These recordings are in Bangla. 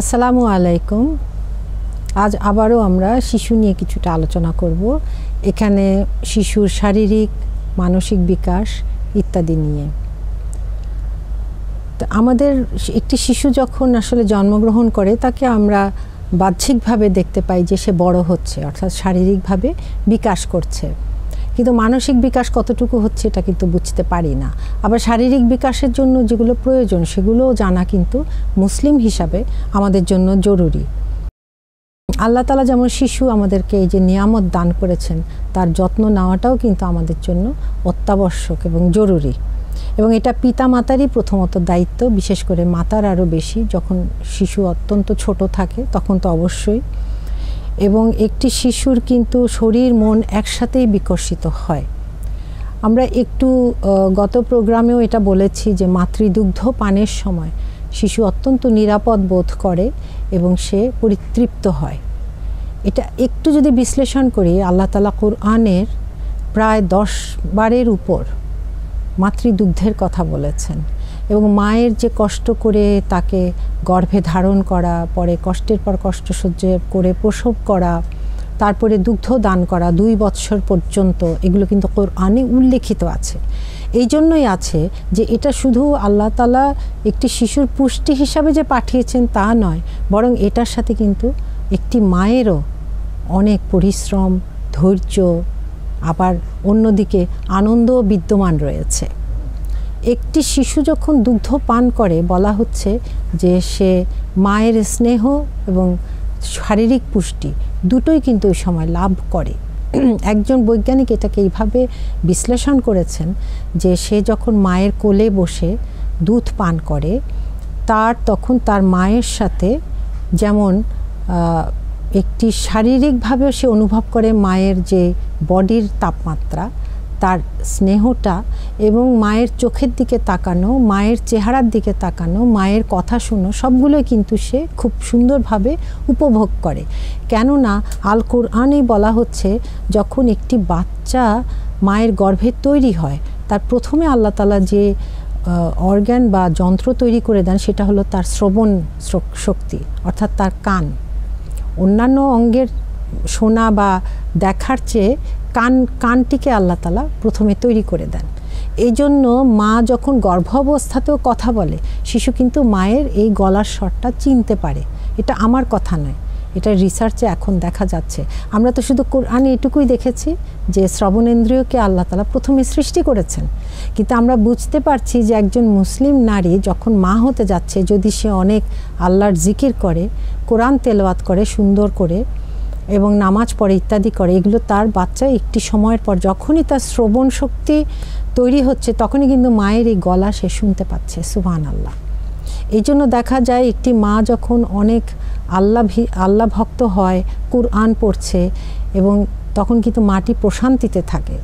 আসসালামু আলাইকুম। আজ আবারও আমরা শিশু নিয়ে কিছুটা আলোচনা করব, এখানে শিশুর শারীরিক মানসিক বিকাশ ইত্যাদি নিয়ে। তো আমাদের একটি শিশু যখন আসলে জন্মগ্রহণ করে তাকে আমরা বাহ্যিকভাবে দেখতে পাই যে সে বড় হচ্ছে, অর্থাৎ শারীরিকভাবে বিকাশ করছে, কিন্তু মানসিক বিকাশ কতটুকু হচ্ছে এটা কিন্তু বুঝতে পারি না। আবার শারীরিক বিকাশের জন্য যেগুলো প্রয়োজন সেগুলোও জানা কিন্তু মুসলিম হিসাবে আমাদের জন্য জরুরি। আল্লাহ তাআলা যেমন শিশু আমাদেরকে এই যে নিয়ামত দান করেছেন, তার যত্ন নেওয়াটাও কিন্তু আমাদের জন্য অত্যাবশ্যক এবং জরুরি, এবং এটা পিতা মাতারই প্রথমত দায়িত্ব, বিশেষ করে মাতার আরও বেশি। যখন শিশু অত্যন্ত ছোট থাকে তখন তো অবশ্যই। এবং একটি শিশুর কিন্তু শরীর মন একসাথেই বিকশিত হয়। আমরা একটু গত প্রোগ্রামেও এটা বলেছি যে মাতৃদুগ্ধ পানের সময় শিশু অত্যন্ত নিরাপদ বোধ করে এবং সে পরিতৃপ্ত হয়। এটা একটু যদি বিশ্লেষণ করি, আল্লাহ তাআলা কুরআনের প্রায় 10 বারের উপর মাতৃদুগ্ধের কথা বলেছেন, এবং মায়ের যে কষ্ট করে তাকে গর্ভে ধারণ করা, পরে কষ্টের পর কষ্ট সহ্য করে প্রসব করা, তারপরে দুগ্ধ দান করা 2 বৎসর পর্যন্ত, এগুলো কিন্তু কোরআনে উল্লেখিত আছে। এই জন্যই আছে যে এটা শুধু আল্লাহ তাআলা একটি শিশুর পুষ্টি হিসাবে যে পাঠিয়েছেন তা নয়, বরং এটার সাথে কিন্তু একটি মায়েরও অনেক পরিশ্রম, ধৈর্য, আবার অন্যদিকে আনন্দও বিদ্যমান রয়েছে। একটি শিশু যখন দুগ্ধ পান করে বলা হচ্ছে যে সে মায়ের স্নেহ এবং শারীরিক পুষ্টি দুটোই কিন্তু ওই সময় লাভ করে। একজন বৈজ্ঞানিক এটাকে এইভাবে বিশ্লেষণ করেছেন যে সে যখন মায়ের কোলে বসে দুধ পান করে, তখন তার মায়ের সাথে যেমন একটি শারীরিকভাবেও সে অনুভব করে মায়ের যে বডির তাপমাত্রা, তার স্নেহটা, এবং মায়ের চোখের দিকে তাকানো, মায়ের চেহারার দিকে তাকানো, মায়ের কথা শুনো, সবগুলোই কিন্তু সে খুব সুন্দরভাবে উপভোগ করে। কেননা আল কোরআনেই বলা হচ্ছে যখন একটি বাচ্চা মায়ের গর্ভে তৈরি হয়, তার প্রথমে আল্লাহ তাআলা যে অর্গান বা যন্ত্র তৈরি করে দেন সেটা হলো তার শ্রবণ শক্তি, অর্থাৎ তার কান। অন্যান্য অঙ্গের শোনা বা দেখার চেয়ে কানটিকে আল্লাহ তাআলা প্রথমে তৈরি করে দেন। এই জন্য মা যখন গর্ভাবস্থাতেও কথা বলে, শিশু কিন্তু মায়ের এই গলার স্বরটা চিনতে পারে। এটা আমার কথা নয়, এটা রিসার্চে এখন দেখা যাচ্ছে। আমরা তো শুধু কোরআনে এটুকুই দেখেছি যে শ্রবণেন্দ্রিয়কে আল্লাহ তাআলা প্রথমে সৃষ্টি করেছেন, কিন্তু আমরা বুঝতে পারছি যে একজন মুসলিম নারী যখন মা হতে যাচ্ছে, যদি সে অনেক আল্লাহর জিকির করে, কোরআন তেলাওয়াত করে সুন্দর করে এবং নামাজ পড়ে ইত্যাদি করে, এগুলো তার বাচ্চা একটি সময়ের পর যখনই তার শ্রবণ শক্তি তৈরি হচ্ছে তখনই কিন্তু মায়ের এই গলা সে শুনতে পাচ্ছে। সুবহানাল্লাহ। এই জন্য দেখা যায় একটি মা যখন অনেক আল্লাহ ভক্ত হয়, কুরআন পড়ছে, এবং তখন কিন্তু মাটি প্রশান্তিতে থাকে,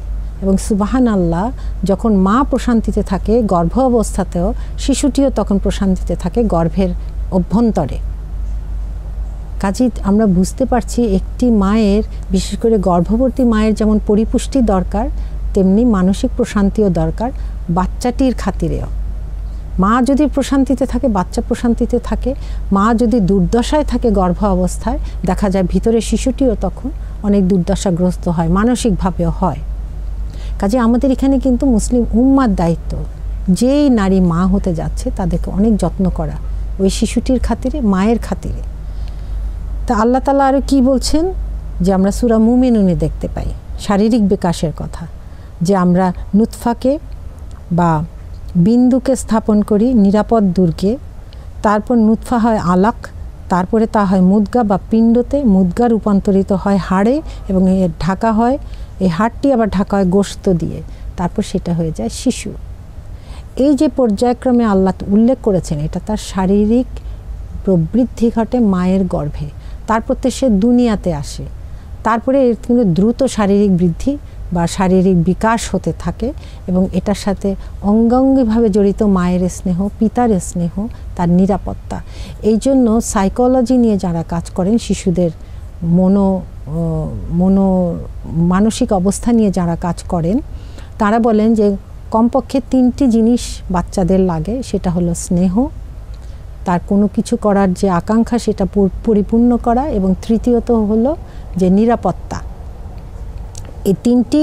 এবং সুবহানাল্লাহ যখন মা প্রশান্তিতে থাকে গর্ভ অবস্থাতেও শিশুটিও তখন প্রশান্তিতে থাকে গর্ভের অভ্যন্তরে। কাজেই আমরা বুঝতে পারছি একটি মায়ের, বিশেষ করে গর্ভবতী মায়ের যেমন পরিপুষ্টি দরকার, তেমনি মানসিক প্রশান্তিও দরকার বাচ্চাটির খাতিরেও। মা যদি প্রশান্তিতে থাকে, বাচ্চা প্রশান্তিতে থাকে। মা যদি দুর্দশায় থাকে গর্ভ অবস্থায়, দেখা যায় ভিতরে শিশুটিও তখন অনেক দুর্দশাগ্রস্ত হয়, মানসিকভাবেও হয়। কাজে আমাদের এখানে কিন্তু মুসলিম উম্মার দায়িত্ব, যেই নারী মা হতে যাচ্ছে তাদেরকে অনেক যত্ন করা, ওই শিশুটির খাতিরে, মায়ের খাতিরে। তা আল্লাহ তাআলা আরও কী বলছেন যে আমরা সূরা মুমিনুনে দেখতে পাই শারীরিক বিকাশের কথা, যে আমরা নুতফাকে বা বিন্দুকে স্থাপন করি নিরাপদ দুর্গে, তারপর নুতফা হয় আলাক, তারপরে তা হয় মুদগা বা পিণ্ডতে, মুদগা রূপান্তরিত হয় হাড়ে, এবং এর ঢাকা হয়, এই হাড়টি আবার ঢাকা হয় গোশত দিয়ে, তারপর সেটা হয়ে যায় শিশু। এই যে পর্যায়ক্রমে আল্লাহ উল্লেখ করেছেন, এটা তার শারীরিক প্রবৃদ্ধি ঘটে মায়ের গর্ভে, তারপর তো সে দুনিয়াতে আসে, তারপরে এর কিন্তু দ্রুত শারীরিক বৃদ্ধি বা শারীরিক বিকাশ হতে থাকে, এবং এটার সাথে অঙ্গাঙ্গিভাবে জড়িত মায়ের স্নেহ, পিতার স্নেহ, তার নিরাপত্তা। এই জন্য সাইকোলজি নিয়ে যারা কাজ করেন, শিশুদের মানসিক অবস্থা নিয়ে যারা কাজ করেন, তারা বলেন যে কমপক্ষে 3টি জিনিস বাচ্চাদের লাগে, সেটা হলো স্নেহ, তার কোনো কিছু করার যে আকাঙ্ক্ষা সেটা পরিপূর্ণ করা, এবং তৃতীয়ত হলো যে নিরাপত্তা। এই তিনটি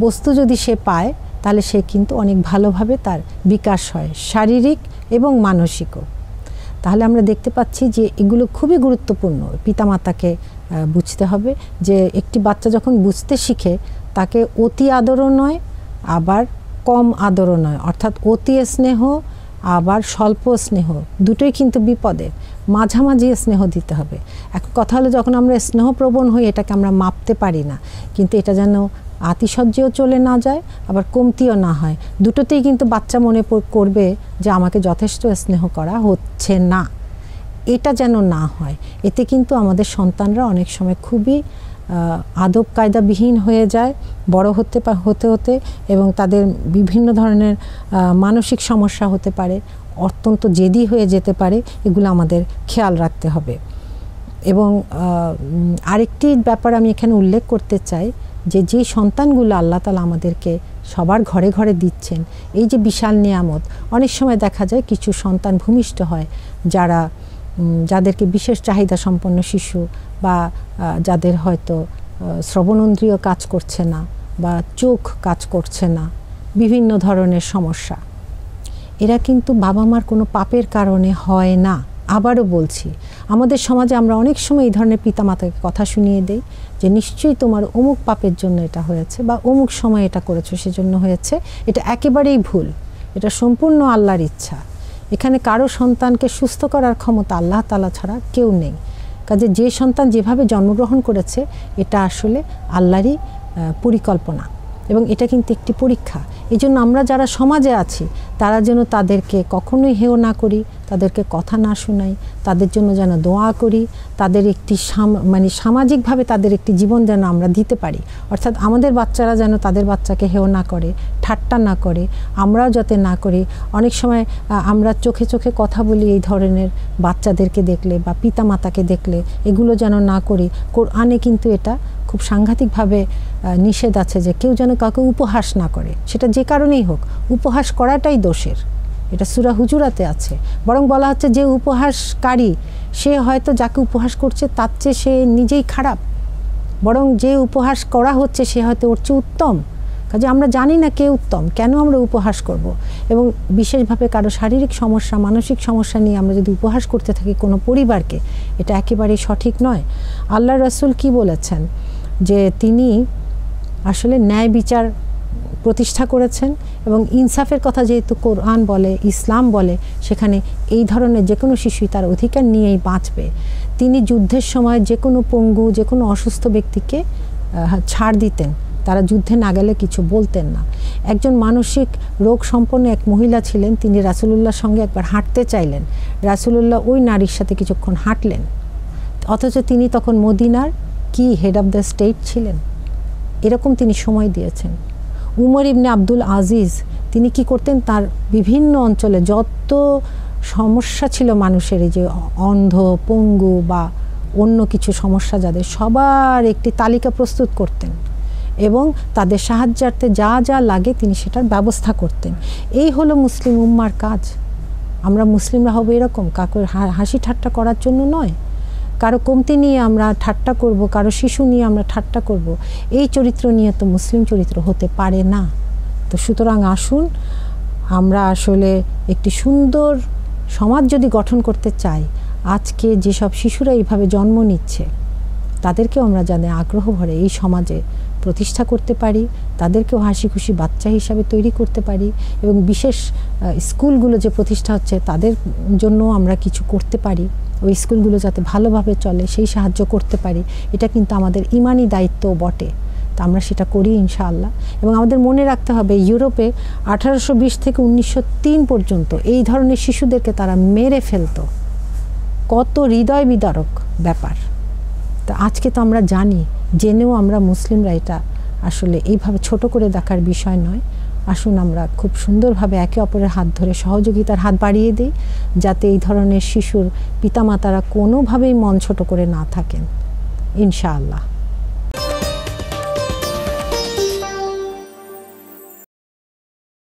বস্তু যদি সে পায় তাহলে সে কিন্তু অনেক ভালোভাবে তার বিকাশ হয়, শারীরিক এবং মানসিকও। তাহলে আমরা দেখতে পাচ্ছি যে এগুলো খুবই গুরুত্বপূর্ণ। পিতামাতাকে বুঝতে হবে যে একটি বাচ্চা যখন বুঝতে শিখে তাকে অতি আদরও নয় আবার কম আদরও নয়, অর্থাৎ অতি স্নেহ আবার স্বল্প স্নেহ দুটোই কিন্তু বিপদের, মাঝামাঝি স্নেহ দিতে হবে। এখন কথা হলো যখন আমরা স্নেহপ্রবণ হই এটাকে আমরা মাপতে পারি না, কিন্তু এটা যেন আতিশয্যেও চলে না যায় আবার কমতিও না হয়, দুটোতেই কিন্তু বাচ্চা মনে করবে যে আমাকে যথেষ্ট স্নেহ করা হচ্ছে না, এটা যেন না হয়। এতে কিন্তু আমাদের সন্তানরা অনেক সময় খুবই আদব কায়দাবিহীন হয়ে যায় বড় হতে হতে, এবং তাদের বিভিন্ন ধরনের মানসিক সমস্যা হতে পারে, অত্যন্ত জেদি হয়ে যেতে পারে। এগুলো আমাদের খেয়াল রাখতে হবে। এবং আরেকটি ব্যাপার আমি এখানে উল্লেখ করতে চাই যে সন্তানগুলো আল্লাহ তাআলা আমাদেরকে সবার ঘরে ঘরে দিচ্ছেন, এই যে বিশাল নিয়ামত, অনেক সময় দেখা যায় কিছু সন্তান ভূমিষ্ঠ হয় যাদেরকে বিশেষ চাহিদা সম্পন্ন শিশু, বা যাদের হয়তো শ্রবণেন্দ্রিয় কাজ করছে না বা চোখ কাজ করছে না, বিভিন্ন ধরনের সমস্যা, এরা কিন্তু বাবা মার কোনো পাপের কারণে হয় না। আবারও বলছি, আমাদের সমাজে আমরা অনেক সময় এই ধরনের পিতামাতাকে কথা শুনিয়ে দেই যে নিশ্চয়ই তোমার অমুক পাপের জন্য এটা হয়েছে, বা অমুক সময় এটা করেছো সেজন্য হয়েছে। এটা একেবারেই ভুল, এটা সম্পূর্ণ আল্লাহর ইচ্ছা। এখানে কারো সন্তানকে সুস্থ করার ক্ষমতা আল্লাহ তাআলা ছাড়া কেউ নেই। কাজে যে সন্তান যেভাবে জন্মগ্রহণ করেছে এটা আসলে আল্লাহরই পরিকল্পনা, এবং এটা কিন্তু একটি পরীক্ষা। এই জন্য আমরা যারা সমাজে আছি তারা যেন তাদেরকে কখনোই হেয় না করি, তাদেরকে কথা না শোনাই, তাদের জন্য যেন দোয়া করি, তাদের একটি সামাজিকভাবে তাদের একটি জীবন যেন আমরা দিতে পারি। অর্থাৎ আমাদের বাচ্চারা যেন তাদের বাচ্চাকে হেয় না করে, ঠাট্টা না করে, আমরাও যাতে না করি। অনেক সময় আমরা চোখে চোখে কথা বলি এই ধরনের বাচ্চাদেরকে দেখলে বা পিতামাতাকে দেখলে, এগুলো যেন না করি। কোরআনে কিন্তু এটা খুব সাংঘাতিকভাবে নিষেধ আছে যে কেউ যেন কাউকে উপহাস না করে, সেটা যে কারণেই হোক। উপহাস করাটাই দোষের, এটা সূরা হুজুরাতে আছে। বরং বলা হচ্ছে যে উপহাসকারী সে হয়তো যাকে উপহাস করছে তার চেয়ে সে নিজেই খারাপ, বরং যে উপহাস করা হচ্ছে সে হয়তো ওর চেয়ে উত্তম। কাজে আমরা জানি না কে উত্তম, কেন আমরা উপহাস করব। এবং বিশেষভাবে কারো শারীরিক সমস্যা, মানসিক সমস্যা নিয়ে আমরা যদি উপহাস করতে থাকি কোনো পরিবারকে, এটা একেবারেই সঠিক নয়। আল্লাহর রাসূল কি বলেছেন যে তিনি আসলে ন্যায় বিচার প্রতিষ্ঠা করেছেন, এবং ইনসাফের কথা যেহেতু কোরআন বলে, ইসলাম বলে, সেখানে এই ধরনের যে কোনো শিশুই তার অধিকার নিয়েই বাঁচবে। তিনি যুদ্ধের সময় যে কোনো পঙ্গু, যে কোনো অসুস্থ ব্যক্তিকে ছাড় দিতেন, তারা যুদ্ধে না গেলে কিছু বলতেন না। একজন মানসিক রোগ সম্পন্ন এক মহিলা ছিলেন, তিনি রাসূলুল্লাহর সঙ্গে একবার হাঁটতে চাইলেন। রাসূলুল্লাহ ওই নারীর সাথে কিছুক্ষণ হাঁটলেন, অথচ তিনি তখন মদিনার হেড অফ দ্য স্টেট ছিলেন। এরকম তিনি সময় দিয়েছেন। উমর ইবনে আব্দুল আজিজ তিনি কি করতেন, তার বিভিন্ন অঞ্চলে যত সমস্যা ছিল মানুষের, এই যে অন্ধ, পঙ্গু বা অন্য কিছু সমস্যা যাদের, সবার একটি তালিকা প্রস্তুত করতেন এবং তাদের সাহায্যার্থে যা যা লাগে তিনি সেটার ব্যবস্থা করতেন। এই হলো মুসলিম উম্মার কাজ। আমরা মুসলিমরা হব এরকম, কাউকে হাসি ঠাট্টা করার জন্য নয়, কারো কমতি নিয়ে আমরা ঠাট্টা করব, কারো শিশু নিয়ে আমরা ঠাট্টা করব, এই চরিত্র নিয়ে তো মুসলিম চরিত্র হতে পারে না। তো সুতরাং আসুন আমরা আসলে একটি সুন্দর সমাজ যদি গঠন করতে চাই, আজকে যেসব শিশুরা এইভাবে জন্ম নিচ্ছে তাদেরকেও আমরা জানি আগ্রহ ভরে এই সমাজে প্রতিষ্ঠা করতে পারি, তাদেরকেও হাসি খুশি বাচ্চা হিসাবে তৈরি করতে পারি, এবং বিশেষ স্কুলগুলো যে প্রতিষ্ঠা হচ্ছে তাদের জন্য আমরা কিছু করতে পারি, ওই স্কুলগুলো যাতে ভালোভাবে চলে সেই সাহায্য করতে পারি। এটা কিন্তু আমাদের ইমানি দায়িত্ব বটে, তা আমরা সেটা করি ইনশাআল্লাহ। এবং আমাদের মনে রাখতে হবে ইউরোপে 1820 থেকে 1903 পর্যন্ত এই ধরনের শিশুদেরকে তারা মেরে ফেলতো, কত হৃদয় বিদারক ব্যাপার। তো আজকে তো আমরা জানি, জেনেও আমরা মুসলিমরা এটা আসলে এইভাবে ছোট করে দেখার বিষয় নয়। আসুন আমরা খুব সুন্দরভাবে একে অপরের হাত ধরে সহযোগিতার হাত বাড়িয়ে দিই, যাতে এই ধরনের শিশুর পিতামাতারা কোনোভাবেই মন ছোট করে না থাকেন ইনশাআল্লাহ।